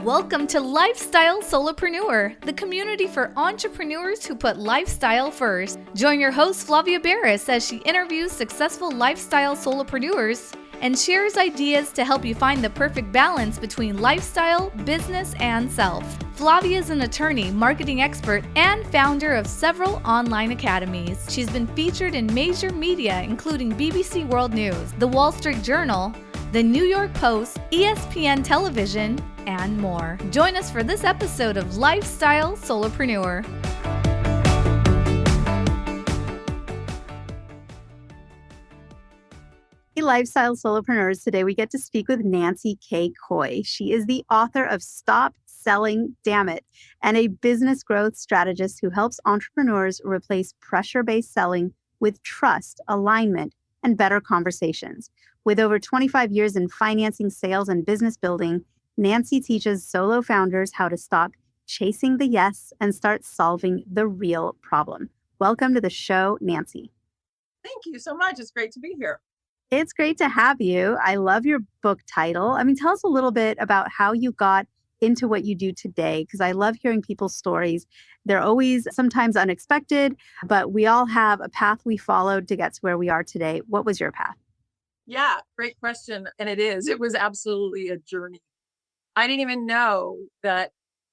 Welcome to Lifestyle Solopreneur, the community for entrepreneurs who put lifestyle first. Join your host Flavia Barris as she interviews successful lifestyle solopreneurs and shares ideas to help you find the perfect balance between lifestyle, business, and self. Flavia is an attorney, marketing expert, and founder of several online academies. She's been featured in major media including BBC World News, The Wall Street Journal, The New York Post, ESPN Television, and more. Join us for this episode of Lifestyle Solopreneur. Hey, Lifestyle Solopreneurs. Today we get to speak with Nancy Kay Coy. She is the author of Stop Selling Dammit and a business growth strategist who helps entrepreneurs replace pressure-based selling with trust, alignment, and better conversations. With over 25 years in financing, sales, and business building, Nancy teaches solo founders how to stop chasing the yes and start solving the real problem. Welcome to the show, Nancy. Thank you so much. It's great to be here. It's great to have you. I love your book title. Tell us a little bit about how you got into what you do today, because I love hearing people's stories. They're always sometimes unexpected, but we all have a path we followed to get to where we are today. What was your path? Yeah, great question. And it was absolutely a journey. I didn't even know that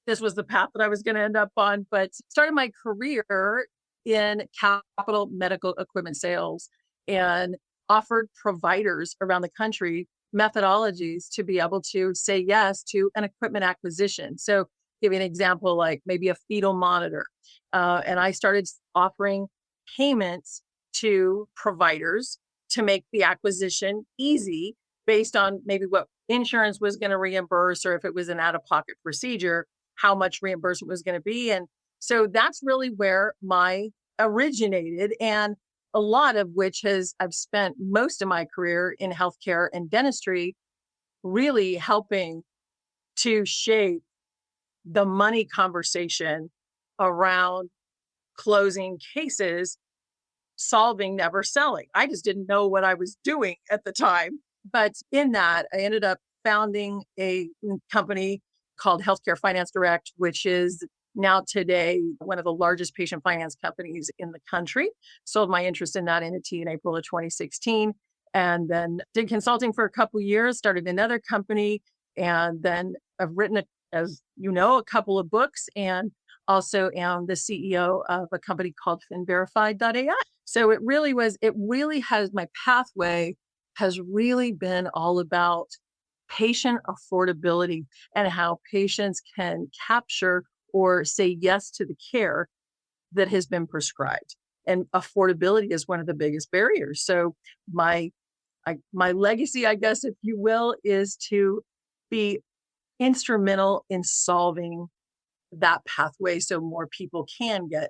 this was the path that I was going to end up on, but started my career in capital medical equipment sales and offered providers around the country methodologies to be able to say yes to an equipment acquisition. So give you an example, like maybe a fetal monitor. And I started offering payments to providers to make the acquisition easy based on maybe what insurance was going to reimburse, or if it was an out-of-pocket procedure, how much reimbursement was going to be. And so that's really where my originated, and a lot of which I've spent most of my career in healthcare and dentistry, really helping to shape the money conversation around closing cases, solving, never selling. I just didn't know what I was doing at the time. But in that, I ended up founding a company called Healthcare Finance Direct, which is now today one of the largest patient finance companies in the country. Sold my interest in that entity in April of 2016, and then did consulting for a couple of years, started another company, and then I've written, as you know, a couple of books, and also am the CEO of a company called FinVerified.ai. So my pathway has really been all about patient affordability and how patients can capture or say yes to the care that has been prescribed. And affordability is one of the biggest barriers. So my legacy, I guess, if you will, is to be instrumental in solving that pathway so more people can get,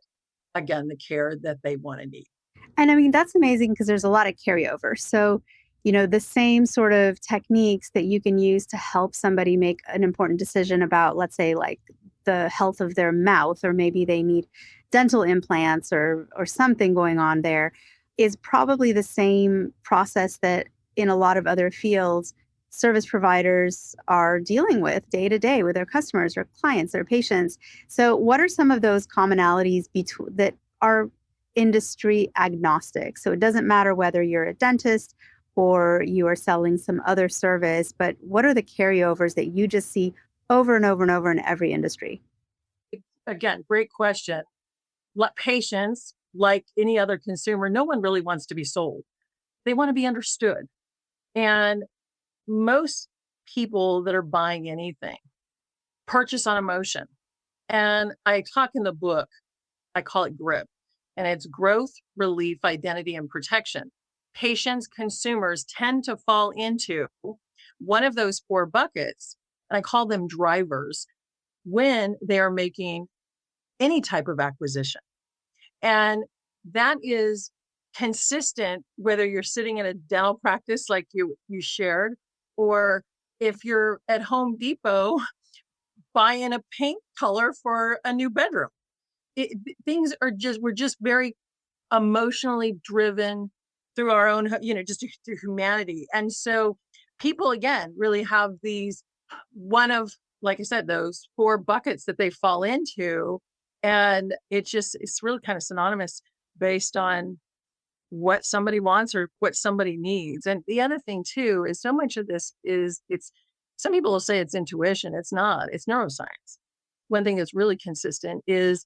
again, the care that they want to need. And that's amazing because there's a lot of carryover. So, the same sort of techniques that you can use to help somebody make an important decision about, let's say, like the health of their mouth, or maybe they need dental implants or something going on there, is probably the same process that in a lot of other fields, service providers are dealing with day to day with their customers or clients or patients. So what are some of those commonalities that are industry agnostic? So it doesn't matter whether you're a dentist or you are selling some other service, but what are the carryovers that you just see over and over and over in every industry? Again, great question. Patients, like any other consumer, no one really wants to be sold. They want to be understood. And most people that are buying anything purchase on emotion. And I talk in the book, I call it GRIP, and it's growth, relief, identity, and protection. Patients, consumers tend to fall into one of those four buckets, and I call them drivers, when they are making any type of acquisition. And that is consistent whether you're sitting in a dental practice like you shared, or if you're at Home Depot buying a paint color for a new bedroom. We're just very emotionally driven through our own, just through humanity. And so people, again, really have one of like I said, those four buckets that they fall into. And it's really kind of synonymous based on what somebody wants or what somebody needs. And the other thing too is so much of this is some people will say it's intuition. It's not, it's neuroscience. One thing that's really consistent is,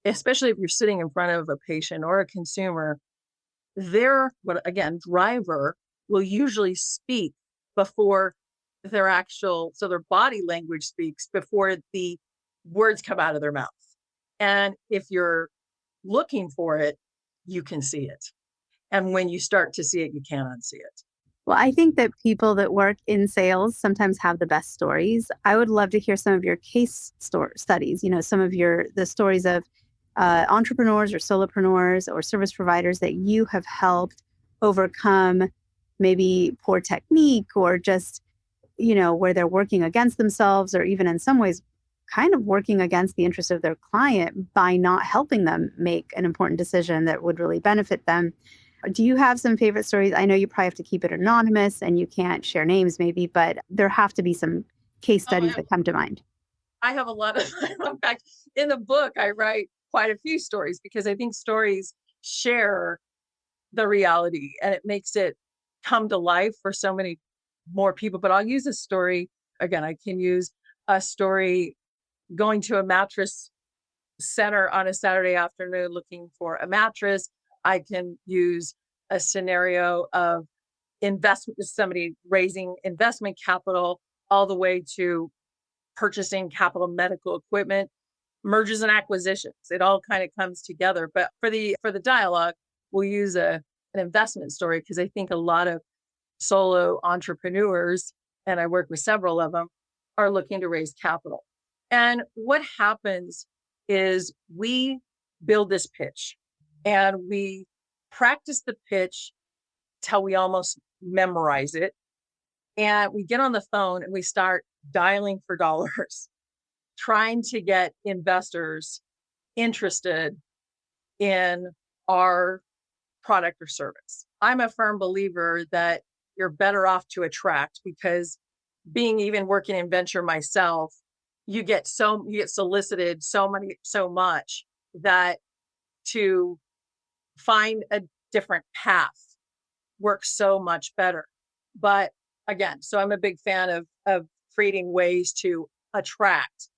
especially if you're sitting in front of a patient or a consumer, their what again driver will usually speak before their actual so their body language speaks before the words come out of their mouth. And if you're looking for it, you can see it. And when you start to see it, you can't unsee it. Well, I think that people that work in sales sometimes have the best stories. I would love to hear some of your studies, some of the stories of entrepreneurs or solopreneurs or service providers that you have helped overcome maybe poor technique or just, where they're working against themselves or even in some ways kind of working against the interest of their client by not helping them make an important decision that would really benefit them. Do you have some favorite stories? I know you probably have to keep it anonymous and you can't share names maybe, but there have to be some case studies that come to mind. I have a lot of, in fact, in the book, I write quite a few stories because I think stories share the reality and it makes it come to life for so many more people. But I'll use a story. Again, I can use a story going to a mattress center on a Saturday afternoon looking for a mattress. I can use a scenario of investment, somebody raising investment capital all the way to purchasing capital medical equipment, mergers and acquisitions. It all kind of comes together. But for the dialogue, we'll use an investment story because I think a lot of solo entrepreneurs, and I work with several of them, are looking to raise capital. And what happens is we build this pitch and we practice the pitch till we almost memorize it. And we get on the phone and we start dialing for dollars, trying to get investors interested in our product or service. I'm a firm believer that you're better off to attract because being even working in venture myself, you get solicited so much that to find a different path works so much better. But again, so I'm a big fan of creating ways to attract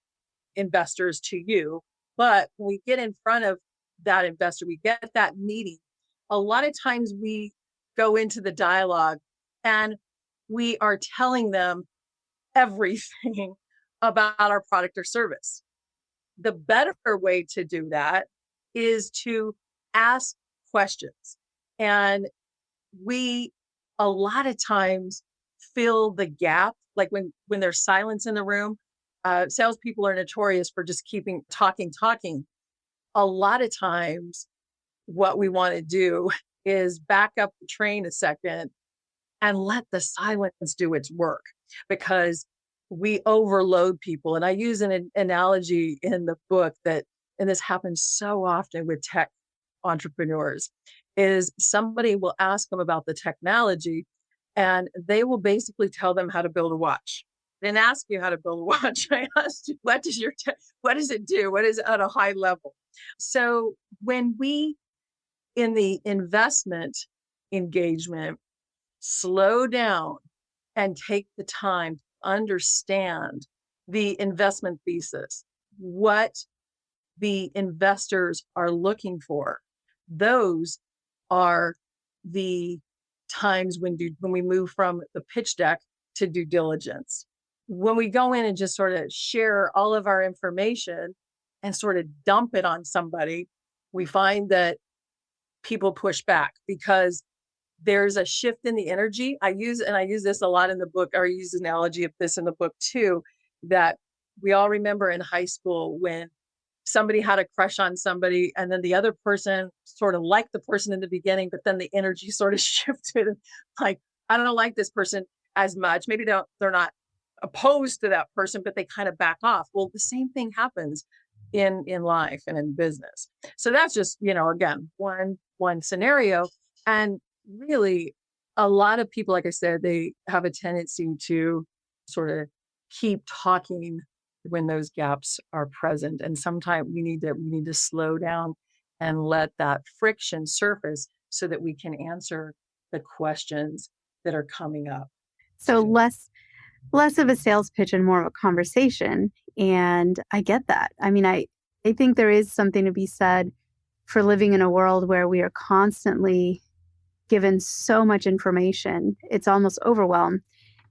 investors to you. But when we get in front of that investor, we get that meeting. A lot of times we go into the dialogue and we are telling them everything about our product or service. The better way to do that is to ask questions. And we a lot of times fill the gap, like when there's silence in the room. Salespeople are notorious for just keeping talking. A lot of times, what we want to do is back up the train a second and let the silence do its work because we overload people. And I use an analogy in the book and this happens so often with tech entrepreneurs, is somebody will ask them about the technology and they will basically tell them how to build a watch. I didn't ask you how to build a watch. I asked you, what does it do? What is it at a high level? So when we, in the investment engagement, slow down and take the time to understand the investment thesis, what the investors are looking for, those are the times when we move from the pitch deck to due diligence. When we go in and just sort of share all of our information and sort of dump it on somebody, we find that people push back because there's a shift in the energy. I use this a lot in the book, or I use an analogy of this in the book too, that we all remember in high school when somebody had a crush on somebody and then the other person sort of liked the person in the beginning, but then the energy sort of shifted. Like, I don't like this person as much. Maybe they're not opposed to that person, but they kind of back off. Well, the same thing happens in life and in business. So that's just, again, one scenario. And really a lot of people, like I said, they have a tendency to sort of keep talking when those gaps are present. And sometimes we need to slow down and let that friction surface so that we can answer the questions that are coming up So too. less of a sales pitch and more of a conversation. And I get that. I mean, I think there is something to be said for living in a world where we are constantly given so much information. It's almost overwhelmed.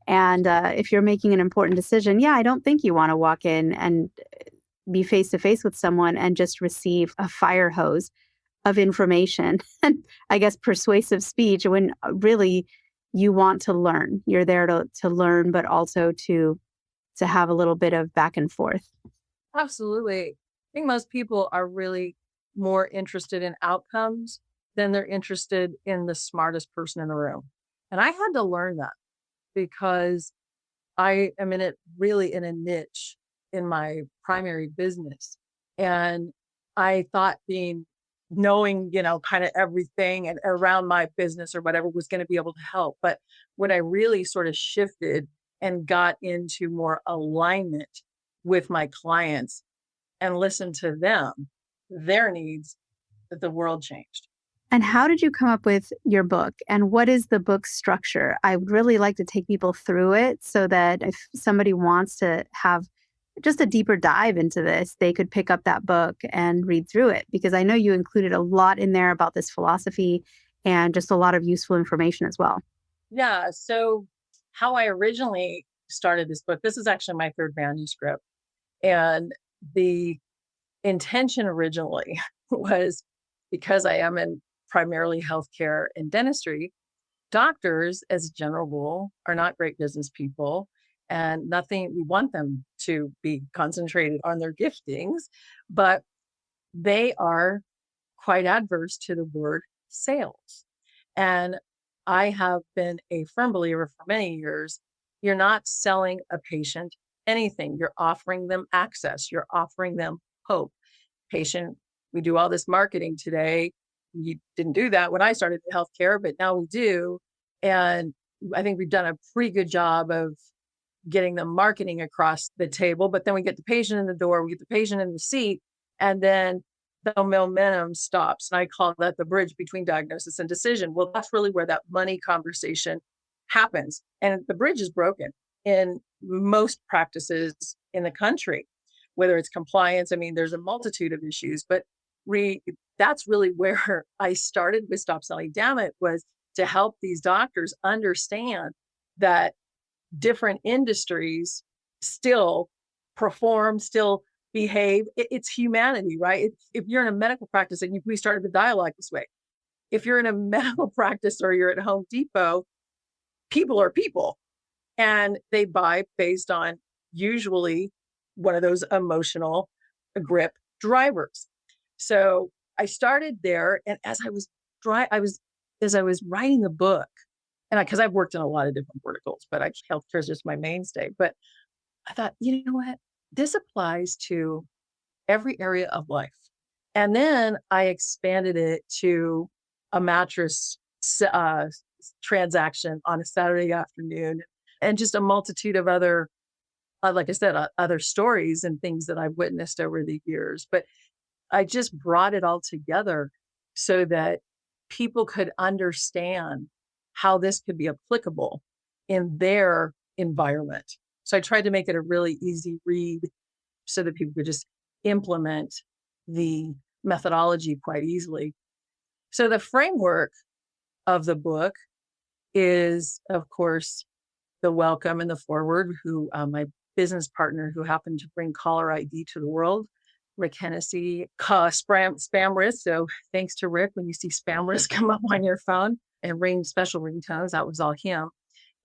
And if you're making an important decision, yeah, I don't think you want to walk in and be face to face with someone and just receive a fire hose of information and I guess persuasive speech when really you want to learn. You're there to learn, but also to have a little bit of back and forth. Absolutely. I think most people are really more interested in outcomes than they're interested in the smartest person in the room. And I had to learn that because I am really in a niche in my primary business. And I thought knowing, kind of everything and around my business or whatever was going to be able to help. But when I really sort of shifted and got into more alignment with my clients and listened to them, their needs, that the world changed. And how did you come up with your book? And what is the book structure? I would really like to take people through it so that if somebody wants to have just a deeper dive into this, they could pick up that book and read through it. Because I know you included a lot in there about this philosophy and just a lot of useful information as well. Yeah. So, how I originally started this book, this is actually my third manuscript. And the intention originally was because I am in primarily healthcare and dentistry, doctors, as a general rule, are not great business people. And we want them to be concentrated on their giftings, but they are quite adverse to the word sales. And I have been a firm believer for many years. You're not selling a patient anything. You're offering them access. You're offering them hope. Patient, we do all this marketing today. You didn't do that when I started in healthcare, but now we do. And I think we've done a pretty good job of getting the marketing across the table, but then we get the patient in the door, we get the patient in the seat, and then the momentum stops. And I call that the bridge between diagnosis and decision. Well, that's really where that money conversation happens. And the bridge is broken in most practices in the country, whether it's compliance. I mean, there's a multitude of issues, but that's really where I started with Stop Selling Dammit, was to help these doctors understand that different industries still perform, still behave. It's humanity, right? If you're in a medical practice, and we started the dialogue this way, if you're in a medical practice or you're at Home Depot, people are people, and they buy based on usually one of those emotional grip drivers. So I started there, and as I was writing the book, and because I've worked in a lot of different verticals, but healthcare is just my mainstay. But I thought, you know what? This applies to every area of life. And then I expanded it to a mattress transaction on a Saturday afternoon, and just a multitude of other, like I said, other stories and things that I've witnessed over the years. But I just brought it all together so that people could understand how this could be applicable in their environment. So I tried to make it a really easy read so that people could just implement the methodology quite easily. So the framework of the book is, of course, the welcome and the forward, who my business partner who happened to bring caller ID to the world, Rick Hennessy, spam risk. So thanks to Rick, when you see spam risk come up on your phone and ring special ringtones, that was all him.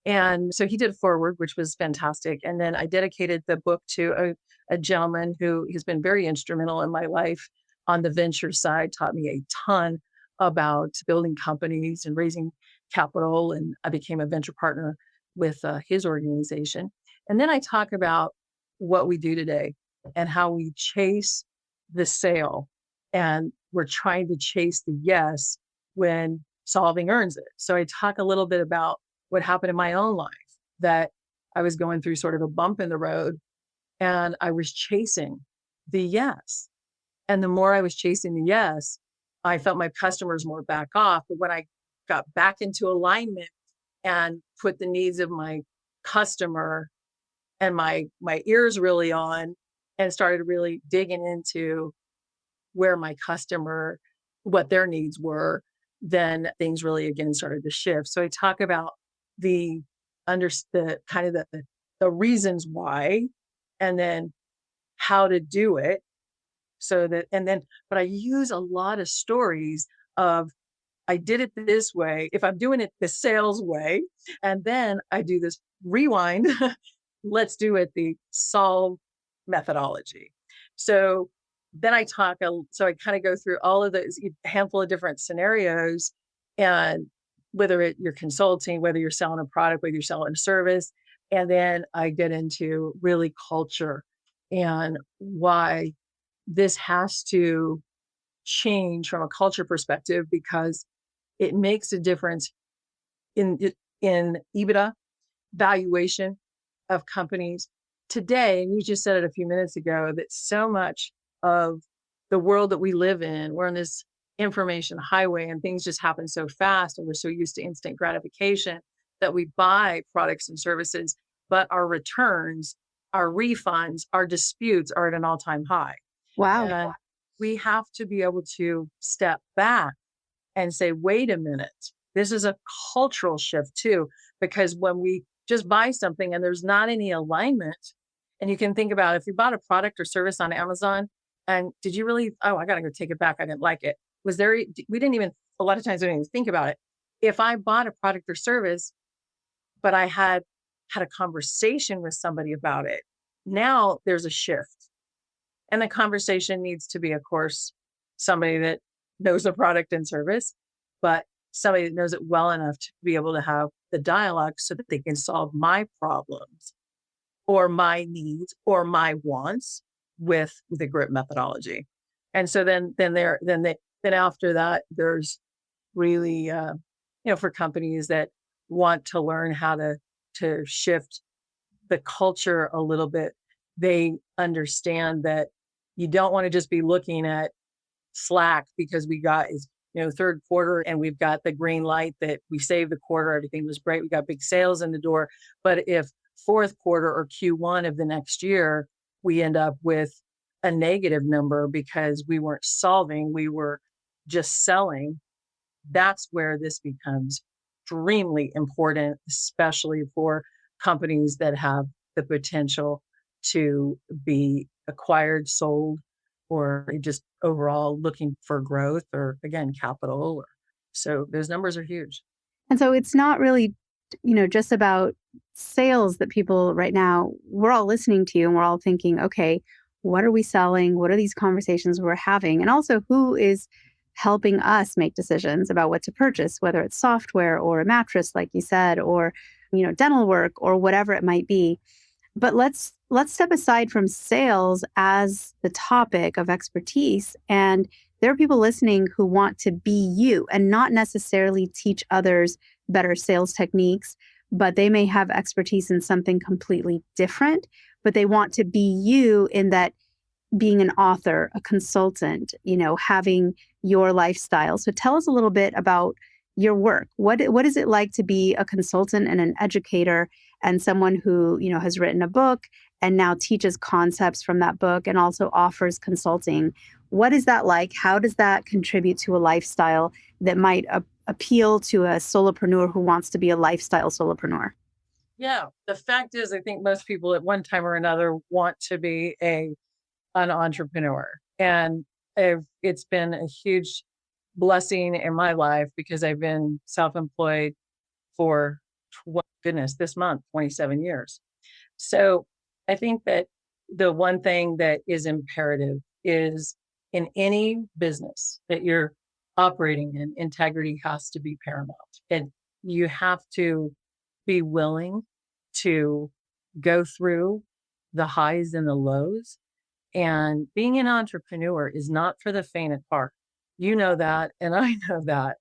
And so he did a forward, which was fantastic. And then I dedicated the book to a gentleman who has been very instrumental in my life on the venture side, taught me a ton about building companies and raising capital. And I became a venture partner with his organization. And then I talk about what we do today and how we chase the sale. And we're trying to chase the yes when solving earns it. So I talk a little bit about what happened in my own life, that I was going through sort of a bump in the road And I was chasing the yes. And the more I was chasing the yes, I felt my customers more back off. But when I got back into alignment and put the needs of my customer and my ears really on and started really digging into where my customer, what their needs were, then things really again started to shift. So I talk about the the kind of the reasons why, and then how to do it. So that, and then, but I use a lot of stories of I did it this way. If I'm doing it the sales way, and then I do this rewind, let's do it the solve methodology. So then I talk, so I kind of go through all of those, a handful of different scenarios, and whether you're consulting, whether you're selling a product, whether you're selling a service. And then I get into really culture and why this has to change from a culture perspective, because it makes a difference in in EBITDA valuation of companies today. And you just said it a few minutes ago that so much of the world that we live in, we're on this information highway and things just happen so fast, and we're so used to instant gratification that we buy products and services, but our returns, our refunds, our disputes are at an all-time high. Wow. And we have to be able to step back and say, wait a minute, this is a cultural shift too, because when we just buy something and there's not any alignment, and you can think about if you bought a product or service on Amazon, and did you really, oh, I got to go take it back. I didn't like it. Was there, we didn't even, a lot of times we didn't even think about it. If I bought a product or service, but I had a conversation with somebody about it, now there's a shift. And the conversation needs to be, of course, somebody that knows the product and service, but somebody that knows it well enough to be able to have the dialogue so that they can solve my problems or my needs or my wants with the group methodology. And so then after that, there's really, for companies that want to learn how to shift the culture a little bit, they understand that you don't want to just be looking at Slack because we got is third quarter and we've got the green light that we saved the quarter, everything was great, we got big sales in the door. But if fourth quarter or Q1 of the next year we end up with a negative number because we weren't solving, we were just selling, that's where this becomes extremely important, especially for companies that have the potential to be acquired, sold, or just overall looking for growth or again, capital. So those numbers are huge. And so it's not really, just about sales that people right now, we're all listening to you and we're all thinking, okay, what are we selling? What are these conversations we're having? And also who is helping us make decisions about what to purchase, whether it's software or a mattress, like you said, or, dental work or whatever it might be. But let's step aside from sales as the topic of expertise. And there are people listening who want to be you and not necessarily teach others better sales techniques, but they may have expertise in something completely different, but they want to be you in that being an author, a consultant, having your lifestyle. So tell us a little bit about your work. What is it like to be a consultant and an educator and someone who, has written a book and now teaches concepts from that book and also offers consulting? What is that like? How does that contribute to a lifestyle that might appeal to a solopreneur who wants to be a lifestyle solopreneur? Yeah. The fact is, I think most people at one time or another want to be an entrepreneur. And it's been a huge blessing in my life because I've been self-employed for, goodness, this month, 27 years. So I think that the one thing that is imperative is in any business that you're operating in, integrity has to be paramount. And you have to be willing to go through the highs and the lows. And being an entrepreneur is not for the faint at heart. You know that, and I know that.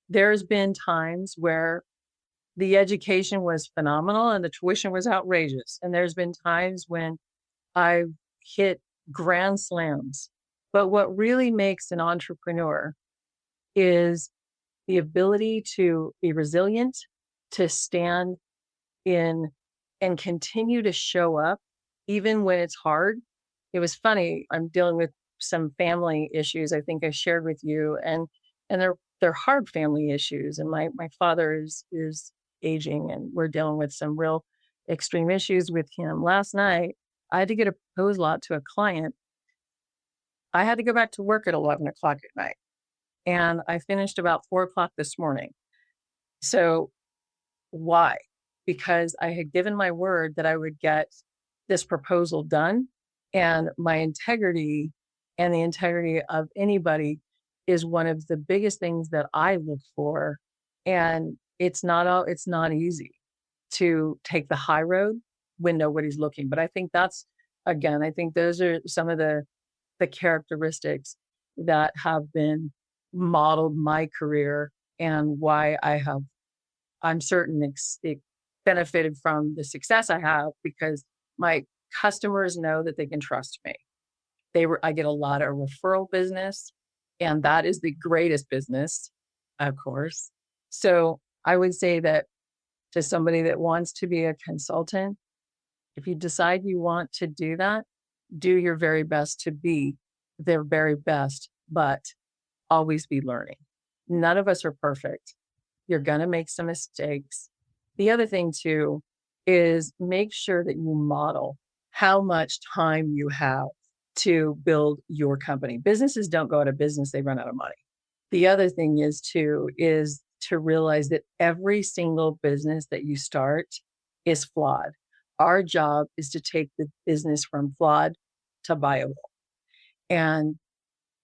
There's been times where the education was phenomenal and the tuition was outrageous. And there's been times when I've hit grand slams. But what really makes an entrepreneur is the ability to be resilient, to stand in and continue to show up even when it's hard. It was funny. I'm dealing with some family issues I think I shared with you, and they're hard family issues. And my father is aging, and we're dealing with some real extreme issues with him. Last night, I had to get a proposal out to a client. I had to go back to work at 11 o'clock at night, and I finished about 4 o'clock this morning. So why? Because I had given my word that I would get this proposal done, and my integrity and the integrity of anybody is one of the biggest things that I look for. And it's not easy to take the high road when nobody's looking. But I think that's, again, I think those are some of the characteristics that have been modeled my career, and why I'm certain it benefited from the success I have, because my customers know that they can trust me. I get a lot of referral business, and that is the greatest business, of course. So I would say that to somebody that wants to be a consultant, if you decide you want to do that, do your very best to be their very best, but always be learning. None of us are perfect. You're going to make some mistakes. The other thing too is make sure that you model how much time you have to build your company. Businesses don't go out of business, they run out of money. The other thing is to realize that every single business that you start is flawed. Our job is to take the business from flawed to viable. And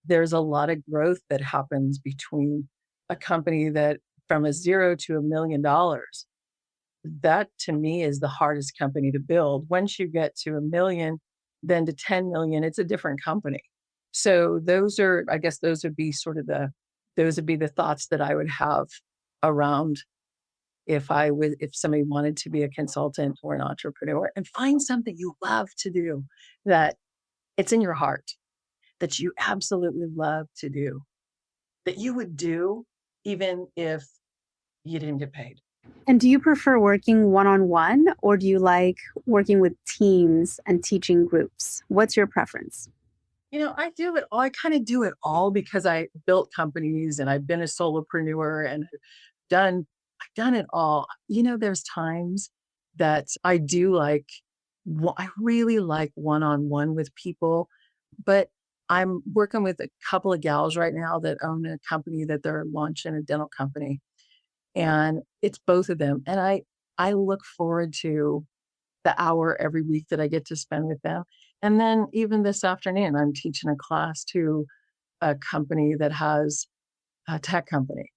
there's a lot of growth that happens between a company that from a zero to $1 million. That to me is the hardest company to build. Once you get to 1 million, then to 10 million, it's a different company. So I guess those would be those would be the thoughts that I would have around if somebody wanted to be a consultant or an entrepreneur, and find something you love to do, that it's in your heart, that you absolutely love to do, that you would do even if you didn't get paid. And do you prefer working one-on-one, or do you like working with teams and teaching groups? What's your preference? I do it all. I kind of do it all because I built companies and I've been a solopreneur and done I've done it all. There's times that I really like one-on-one with people, but I'm working with a couple of gals right now that own a company that they're launching, a dental company, and it's both of them. And I look forward to the hour every week that I get to spend with them. And then even this afternoon, I'm teaching a class to a company that has a tech company.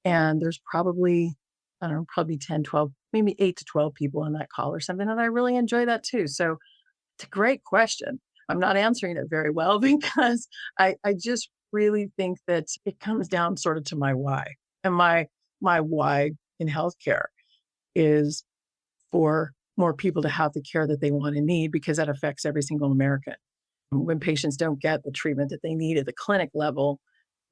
And there's probably, I don't know, probably 10, 12, maybe 8 to 12 people on that call or something. And I really enjoy that too. So it's a great question. I'm not answering it very well because I just really think that it comes down sort of to my why. And my why in healthcare is for more people to have the care that they want and need, because that affects every single American. When patients don't get the treatment that they need at the clinic level,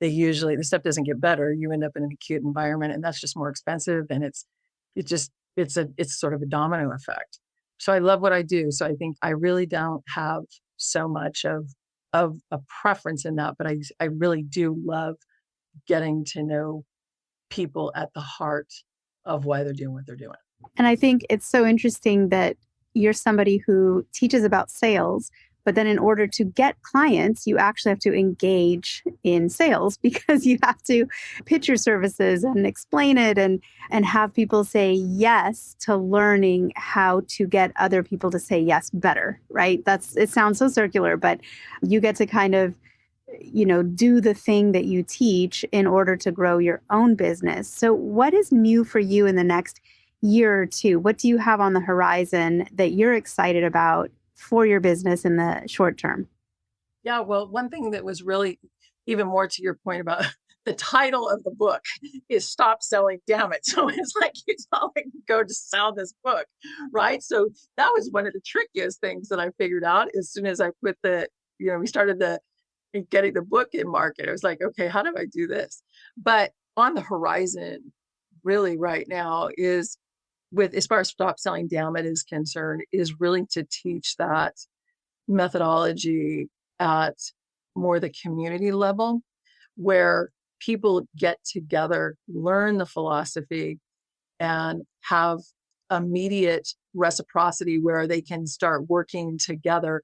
the stuff doesn't get better. You end up in an acute environment, and that's just more expensive. And it's sort of a domino effect. So I love what I do. So I think I really don't have so much of a preference in that, but I really do love getting to know people at the heart of why they're doing what they're doing. And I think it's so interesting that you're somebody who teaches about sales, but then in order to get clients, you actually have to engage in sales because you have to pitch your services and explain it and have people say yes to learning how to get other people to say yes better, right? It sounds so circular, but you get to kind of do the thing that you teach in order to grow your own business. So what is new for you in the next year or two? What do you have on the horizon that you're excited about for your business in the short term? Yeah, well, one thing that was really even more to your point about the title of the book is Stop Selling Dammit. So it's like, it's all I can go to sell this book, right? So that was one of the trickiest things that I figured out as soon as I put we started getting the book in market. I was like, okay, how do I do this? But on the horizon, really right now is as far as Stop Selling Dammit is concerned, is really to teach that methodology at more the community level where people get together, learn the philosophy, and have immediate reciprocity where they can start working together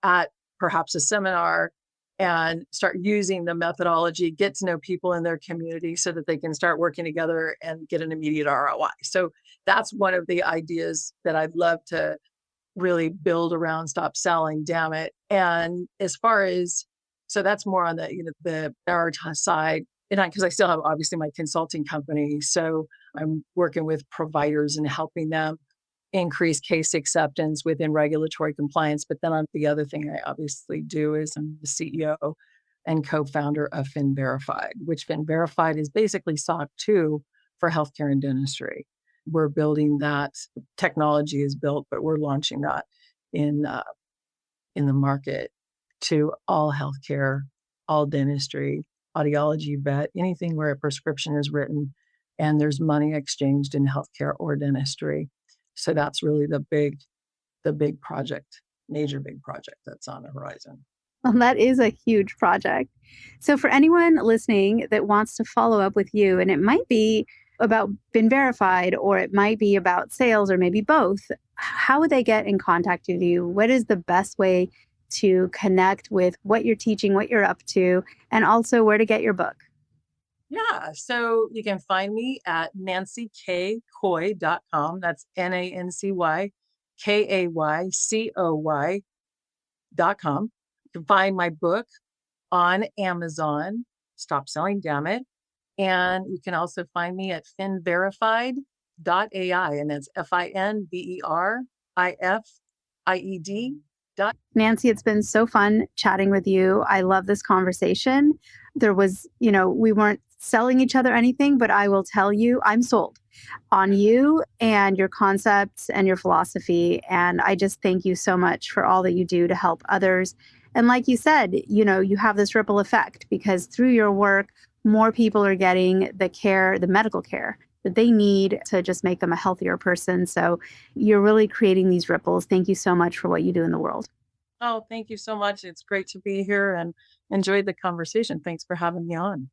at perhaps a seminar and start using the methodology, get to know people in their community so that they can start working together and get an immediate ROI. So that's one of the ideas that I'd love to really build around Stop Selling Dammit. And as far as, so that's more on the prioritize side. And because I still have obviously my consulting company. So I'm working with providers and helping them increase case acceptance within regulatory compliance. But then on the other thing I obviously do is I'm the CEO and co-founder of FinVerified, which FinVerified is basically SOC 2 for healthcare and dentistry. We're building that. Technology is built, but we're launching that in the market to all healthcare, all dentistry, audiology, vet, anything where a prescription is written and there's money exchanged in healthcare or dentistry. So that's really the big project, major big project that's on the horizon. Well, that is a huge project. So for anyone listening that wants to follow up with you, and it might be about FinVerified, or it might be about sales, or maybe both, how would they get in contact with you? What is the best way to connect with what you're teaching, what you're up to, and also where to get your book? Yeah. So you can find me at nancykaycoy.com. That's NancyKayCoy.com. You can find my book on Amazon, Stop Selling Dammit. And you can also find me at finverified.ai. And that's FINVERIFIED. Nancy, it's been so fun chatting with you. I love this conversation. There was, we weren't selling each other anything, but I will tell you, I'm sold on you and your concepts and your philosophy. And I just thank you so much for all that you do to help others. And like you said, you have this ripple effect because through your work, more people are getting the care, the medical care that they need to just make them a healthier person. So you're really creating these ripples. Thank you so much for what you do in the world. Oh, thank you so much. It's great to be here and enjoyed the conversation. Thanks for having me on.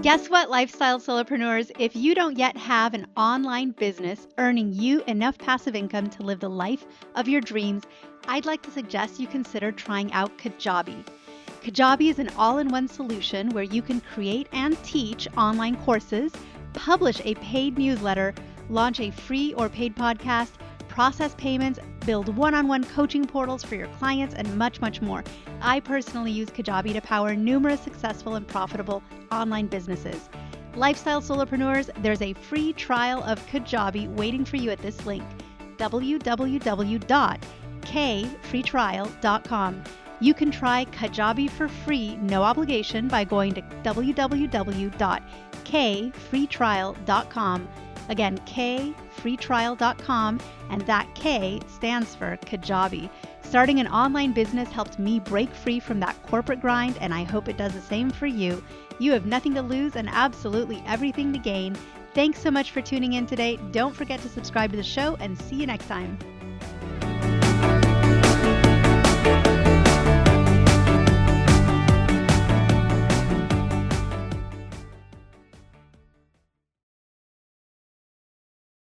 Guess what, lifestyle solopreneurs? If you don't yet have an online business earning you enough passive income to live the life of your dreams, I'd like to suggest you consider trying out Kajabi. Kajabi is an all-in-one solution where you can create and teach online courses, publish a paid newsletter, launch a free or paid podcast, process payments, build one-on-one coaching portals for your clients, and much, much more. I personally use Kajabi to power numerous successful and profitable online businesses. Lifestyle solopreneurs, there's a free trial of Kajabi waiting for you at this link, www.kfreetrial.com. You can try Kajabi for free, no obligation, by going to www.kfreetrial.com. Again, kfreetrial.com, and that K stands for Kajabi. Starting an online business helped me break free from that corporate grind, and I hope it does the same for you. You have nothing to lose and absolutely everything to gain. Thanks so much for tuning in today. Don't forget to subscribe to the show, and see you next time.